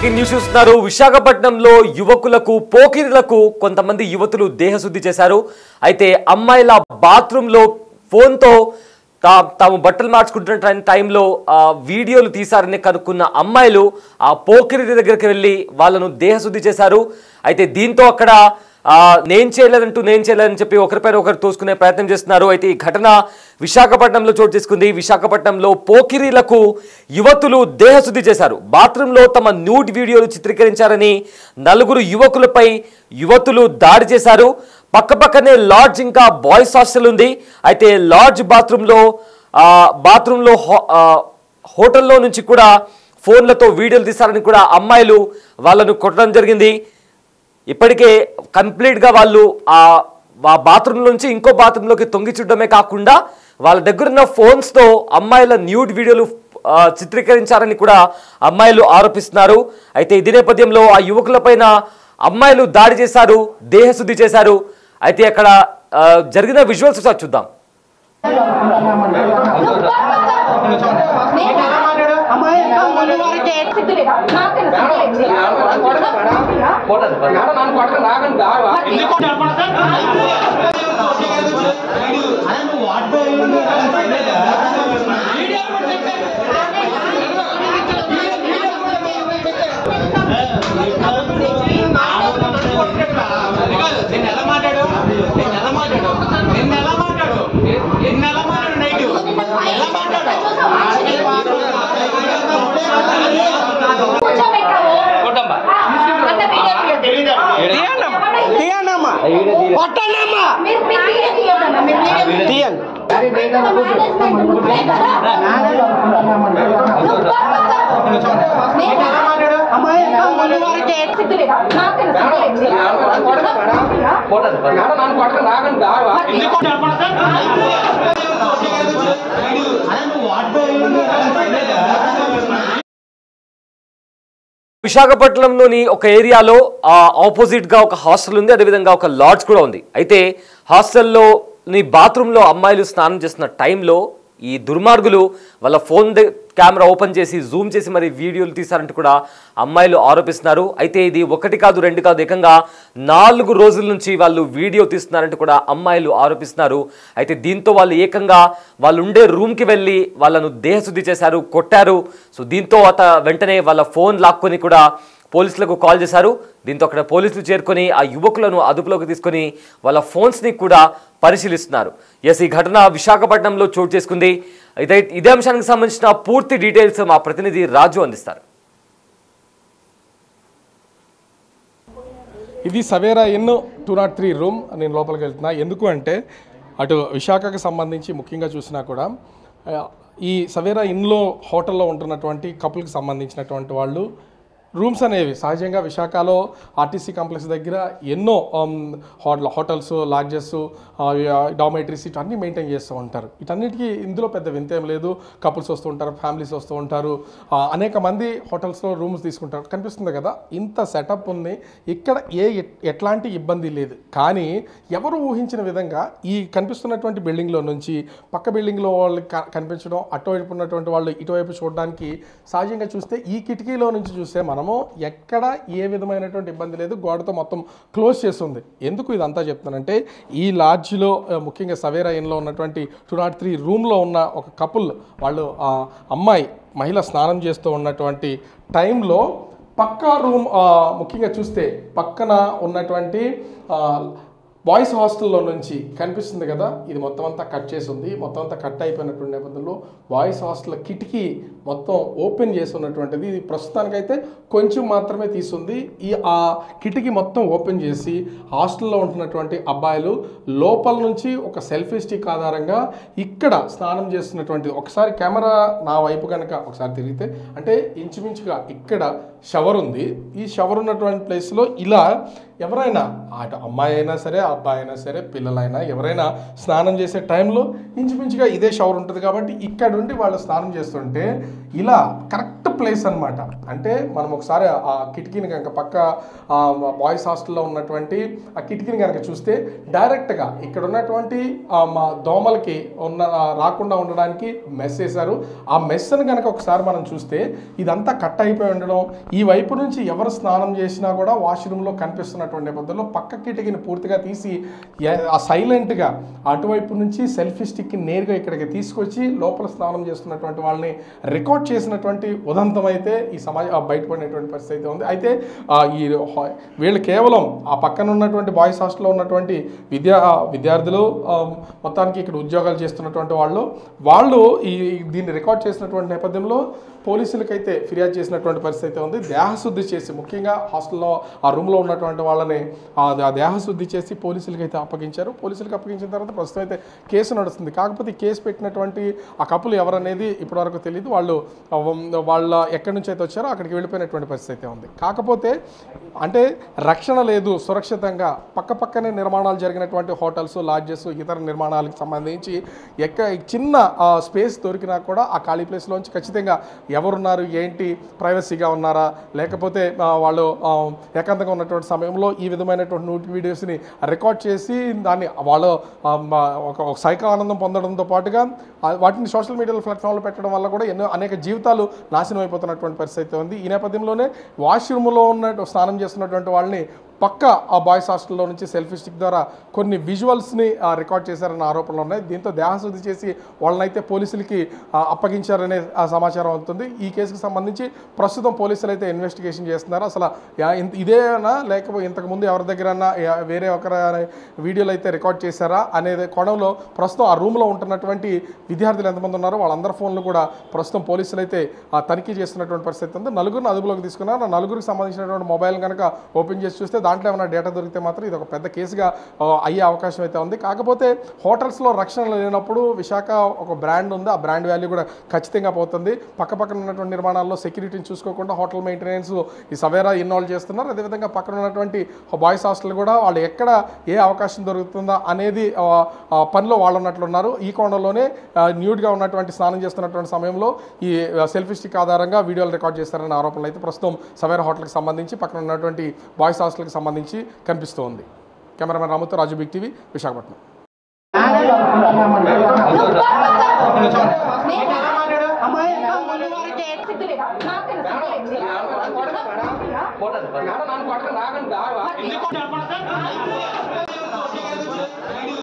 News చూస్తున్నారు. విశాఖపట్నంలో యువకులకు పోకిరీలకు కొంతమంది యువతులు దేహశుద్ధి చేశారు. అయితే అమ్మాయిల బాత్రూంలో ఫోన్తో తాము బట్టలు మార్చుకుంటున్న టైంలో వీడియోలు తీశారని కనుక్కున్న అమ్మాయిలు ఆ పోకిరి దగ్గరికి వెళ్ళి వాళ్ళను దేహశుద్ధి చేశారు. అయితే దీంతో అక్కడ నేను చేయలేదని చెప్పి ఒకరిపైన ఒకరు తోసుకునే ప్రయత్నం చేస్తున్నారు. అయితే ఈ ఘటన విశాఖపట్నంలో చోటు చేసుకుంది. విశాఖపట్నంలో పోకిరీలకు యువతులు దేహశుద్ధి చేశారు. బాత్రూంలో తమ న్యూడ్ వీడియోలు చిత్రీకరించారని నలుగురు యువకులపై యువతులు దాడి చేశారు. పక్కపక్కనే లాడ్జ్ ఇంకా బాయ్స్ హాస్టల్ ఉంది. అయితే లాడ్జ్ బాత్రూంలో హోటల్లో నుంచి కూడా ఫోన్లతో వీడియోలు తీశారని కూడా అమ్మాయిలు వాళ్ళను కొట్టడం జరిగింది. ఇప్పటికే కంప్లీట్గా వాళ్ళు ఆ బాత్రూమ్ నుంచి ఇంకో బాత్రూంలోకి తొంగి చూడడమే కాకుండా వాళ్ళ దగ్గరున్న ఫోన్స్తో అమ్మాయిల న్యూడ్ వీడియోలు చిత్రీకరించారని కూడా అమ్మాయిలు ఆరోపిస్తున్నారు. అయితే ఇదే నేపథ్యంలో ఆ యువకులపైన అమ్మాయిలు దాడి చేశారు, దేహశుద్ధి చేశారు. అయితే అక్కడ జరిగిన విజువల్స్ ఒకసారి చూద్దాం. విశాఖపట్నంలోని ఒక ఏరియాలో ఆపోజిట్ గా ఒక హాస్టల్ ఉంది, అదేవిధంగా ఒక లాడ్జ్ కూడా ఉంది. అయితే హాస్టల్లోని బాత్రూంలో అమ్మాయిలు స్నానం చేస్తున్న టైంలో ఈ దుర్మార్గులు వాళ్ళ ఫోన్ కెమెరా ఓపెన్ చేసి జూమ్ చేసి మరి వీడియోలు తీశారంటూ కూడా అమ్మాయిలు ఆరోపిస్తున్నారు. అయితే ఇది ఒకటి కాదు రెండు కాదు, ఏకంగా 4 రోజుల నుంచి వాళ్ళు వీడియో తీస్తున్నారంటూ కూడా అమ్మాయిలు ఆరోపిస్తున్నారు. అయితే దీంతో వాళ్ళు ఏకంగా వాళ్ళు ఉండే రూమ్కి వెళ్ళి వాళ్ళను దేహశుద్ధి చేశారు, కొట్టారు. సో దీంతో వెంటనే వాళ్ళ ఫోన్ లాక్కొని కూడా పోలీసులకు కాల్ చేశారు. దీంతో అక్కడ పోలీసులు చేరుకొని ఆ యువకులను అదుపులోకి తీసుకొని వాళ్ళ ఫోన్స్ని కూడా పరిశీలిస్తున్నారు. ఎస్, ఈ ఘటన విశాఖపట్నంలో చోటు చేసుకుంది. ఇదే అంశానికి సంబంధించిన పూర్తి డీటెయిల్స్ మా ప్రతినిధి రాజు అందిస్తారు. ఇది సవేరా ఇన్ 203 రూమ్. నేను లోపలికి వెళ్తున్నా. ఎందుకు అంటే అటు విశాఖకు సంబంధించి ముఖ్యంగా చూసినా కూడా ఈ సవేరా ఇన్లో హోటల్లో ఉంటున్నటువంటి కపుల్కి సంబంధించినటువంటి వాళ్ళు రూమ్స్ అనేవి సహజంగా విశాఖలో ఆర్టీసీ కాంప్లెక్స్ దగ్గర ఎన్నో హోటల్స్, లాడ్జెస్, డార్మెటరీస్ అన్నీ మెయింటైన్ చేస్తూ ఉంటారు. వీటన్నిటికీ ఇందులో పెద్ద వింతేం లేదు. కపుల్స్ వస్తూ ఉంటారు, ఫ్యామిలీస్ వస్తూ ఉంటారు, అనేక మంది హోటల్స్లో రూమ్స్ తీసుకుంటారు. కనిపిస్తుంది కదా, ఇంత సెటప్ ఉంది. ఇక్కడ ఎట్లాంటి ఇబ్బంది లేదు. కానీ ఎవరు ఊహించిన విధంగా ఈ కనిపిస్తున్నటువంటి బిల్డింగ్లో నుంచి పక్క బిల్డింగ్లో వాళ్ళు కనిపించడం, అటువైపు ఉన్నటువంటి వాళ్ళు ఇటువైపు చూడడానికి సహజంగా చూస్తే ఈ కిటికీలో నుంచి చూస్తే మనము ఎక్కడ ఏ విధమైనటువంటి ఇబ్బంది లేదు. గోడతో మొత్తం క్లోజ్ చేస్తుంది. ఎందుకు ఇదంతా చెప్తానంటే ఈ లాడ్జ్లో ముఖ్యంగా సవేరా ఇన్లో ఉన్నటువంటి 203 రూమ్లో ఉన్న ఒక కపుల్ వాళ్ళు అమ్మాయి మహిళ స్నానం చేస్తూ ఉన్నటువంటి టైంలో పక్కా రూమ్ ముఖ్యంగా చూస్తే పక్కన ఉన్నటువంటి బాయ్స్ హాస్టల్లో నుంచి కనిపిస్తుంది కదా, ఇది మొత్తం అంతా కట్ చేసి ఉంది. మొత్తం అంతా కట్ అయిపోయినటువంటి నేపథ్యంలో బాయ్స్ హాస్టల్ కిటికీ మొత్తం ఓపెన్ చేసి ఉన్నటువంటిది. ఇది ప్రస్తుతానికైతే కొంచెం మాత్రమే తీసుంది. ఆ కిటికీ మొత్తం ఓపెన్ చేసి హాస్టల్లో ఉంటున్నటువంటి అబ్బాయిలు లోపల నుంచి ఒక సెల్ఫీ స్టిక్ ఆధారంగా ఇక్కడ స్నానం చేస్తున్నటువంటి ఒకసారి కెమెరా నా వైపు కనుక ఒకసారి తిరిగితే అంటే ఇంచుమించుగా ఇక్కడ షవర్ ఉంది. ఈ షవర్ ఉన్నటువంటి ప్లేస్లో ఇలా ఎవరైనా అటు అమ్మాయి అయినా సరే, అబ్బాయి అయినా సరే, పిల్లలైనా ఎవరైనా స్నానం చేసే టైంలో ఇంచుమించుగా ఇదే షవర్ ఉంటుంది. కాబట్టి ఇక్కడ నుండి వాళ్ళు స్నానం చేస్తుంటే ఇలా కరెక్ట్ ప్లేస్ అనమాట. అంటే మనం ఒకసారి ఆ కిటికీని కనుక పక్క బాయ్స్ హాస్టల్లో ఉన్నటువంటి ఆ కిటికీని కనుక చూస్తే డైరెక్ట్గా ఇక్కడ ఉన్నటువంటి మా దోమలకి రాకుండా ఉండడానికి మెస్ వేశారు. ఆ మెస్ని కనుక ఒకసారి మనం చూస్తే ఇదంతా కట్ అయిపోయి ఉండడం, ఈ వైపు నుంచి ఎవరు స్నానం చేసినా కూడా వాష్రూమ్లో కనిపిస్తున్నటువంటి నేపథ్యంలో పక్క కిటికీని పూర్తిగా తీసి సైలెంట్గా అటువైపు నుంచి సెల్ఫీ స్టిక్కి నేరుగా ఇక్కడికి తీసుకొచ్చి లోపల స్నానం చేస్తున్నటువంటి వాళ్ళని రికార్డ్ చేసినటువంటి ఉదంతం అయితే ఈ బయటపడినటువంటి పరిస్థితి అయితే ఉంది. అయితే ఈ వీళ్ళు కేవలం ఆ పక్కన ఉన్నటువంటి బాయ్స్ హాస్టల్లో ఉన్నటువంటి విద్యార్థులు మొత్తానికి ఇక్కడ ఉద్యోగాలు చేస్తున్నటువంటి వాళ్ళు దీన్ని రికార్డ్ చేసినటువంటి నేపథ్యంలో పోలీసులకైతే ఫిర్యాదు చేసినటువంటి పరిస్థితి ఉంది. దేహశుద్ధి చేసి ముఖ్యంగా హాస్టల్లో ఆ రూమ్లో ఉన్నటువంటి వాళ్ళని ఆ దేహశుద్ధి చేసి పోలీసులకి అయితే అప్పగించారు. పోలీసులకు అప్పగించిన తర్వాత ప్రస్తుతం అయితే కేసు నడుస్తుంది. కాకపోతే ఈ కేసు పెట్టినటువంటి ఆ కపుల్ ఎవరనేది ఇప్పటివరకు తెలియదు. వాళ్ళ ఎక్కడి నుంచి అయితే వచ్చారో అక్కడికి వెళ్ళిపోయినటువంటి పరిస్థితి ఉంది. కాకపోతే అంటే రక్షణ లేదు, సురక్షితంగా పక్కనే నిర్మాణాలు జరిగినటువంటి హోటల్స్, లాడ్జెస్, ఇతర నిర్మాణాలకు సంబంధించి చిన్న స్పేస్ దొరికినా కూడా ఆ ఖాళీ ప్లేస్లోంచి ఖచ్చితంగా ఎవరున్నారు, ఏంటి, ప్రైవసీగా ఉన్నారా, లేకపోతే వాళ్ళు ఏకాంతంగా ఉన్నటువంటి సమయంలో ఈ విధమైనటువంటి వీడియోస్ని రికార్డ్ చేసి దాన్ని వాళ్ళు ఒక సైకో ఆనందం పొందడంతో పాటుగా వాటిని సోషల్ మీడియా ప్లాట్ఫామ్లో పెట్టడం వల్ల కూడా అనేక జీవితాలు నాశనం అయిపోతున్నటువంటి పరిస్థితి ఉంది. ఈ నేపథ్యంలోనే వాష్రూమ్లో స్నానం చేస్తున్నటువంటి వాళ్ళని పక్క ఆ బాయ్స్ హాస్టల్లో నుంచి సెల్ఫీ స్టిక్ ద్వారా కొన్ని విజువల్స్ని రికార్డ్ చేశారన్న ఆరోపణలు ఉన్నాయి. దీంతో దేహశుద్ధి చేసి వాళ్ళనైతే పోలీసులకి అప్పగించారనే సమాచారం అవుతుంది. ఈ కేసుకు సంబంధించి ప్రస్తుతం పోలీసులు అయితే ఇన్వెస్టిగేషన్ చేస్తున్నారు. అసలు ఇదేనా లేకపోతే ఇంతకుముందు ఎవరి దగ్గరన్నా వేరే ఒకరి వీడియోలు అయితే రికార్డ్ చేశారా అనేది కోణంలో ప్రస్తుతం ఆ రూమ్లో ఉంటున్నటువంటి విద్యార్థులు ఎంతమంది ఉన్నారో వాళ్ళందరి ఫోన్లు కూడా ప్రస్తుతం పోలీసులు అయితే తనిఖీ చేస్తున్నటువంటి పరిస్థితి ఉంది. నలుగురిని అదుపులోకి తీసుకున్నారు. ఆ నలుగురికి సంబంధించినటువంటి మొబైల్ కనుక ఓపెన్ చేసి చూస్తే దాంట్లో ఏమైనా డేటా దొరికితే మాత్రం ఇది ఒక పెద్ద కేసుగా అయ్యే అవకాశం అయితే ఉంది. కాకపోతే హోటల్స్లో రక్షణ లేనప్పుడు విశాఖ ఒక బ్రాండ్ ఉంది, ఆ బ్రాండ్ వాల్యూ కూడా ఖచ్చితంగా పోతుంది. పక్కన ఉన్నటువంటి నిర్మాణాల్లో సెక్యూరిటీని చూసుకోకుండా హోటల్ మెయింటెనెన్స్ ఈ సవేరా ఇన్వాల్వ్ చేస్తున్నారు. అదేవిధంగా పక్కన ఉన్నటువంటి బాయ్స్ హాస్టల్ కూడా వాళ్ళు ఎక్కడ ఏ అవకాశం దొరుకుతుందా అనేది పనిలో వాళ్ళు ఉన్నట్లున్నారు. ఈ కోణంలోనే న్యూడ్గా ఉన్నటువంటి స్నానం చేస్తున్నటువంటి సమయంలో ఈ సెల్ఫీ స్టిక్ ఆధారంగా వీడియోలు రికార్డ్ చేస్తారనే ఆరోపణలు అయితే ప్రస్తుతం సవేరా హోటల్కి సంబంధించి పక్కన ఉన్నటువంటి బాయ్స్ హాస్టల్కి సంబంధించి కనిపిస్తోంది. కెమెరామెన్ రాముతో రాజు, బిగ్ టీవీ, విశాఖపట్నం.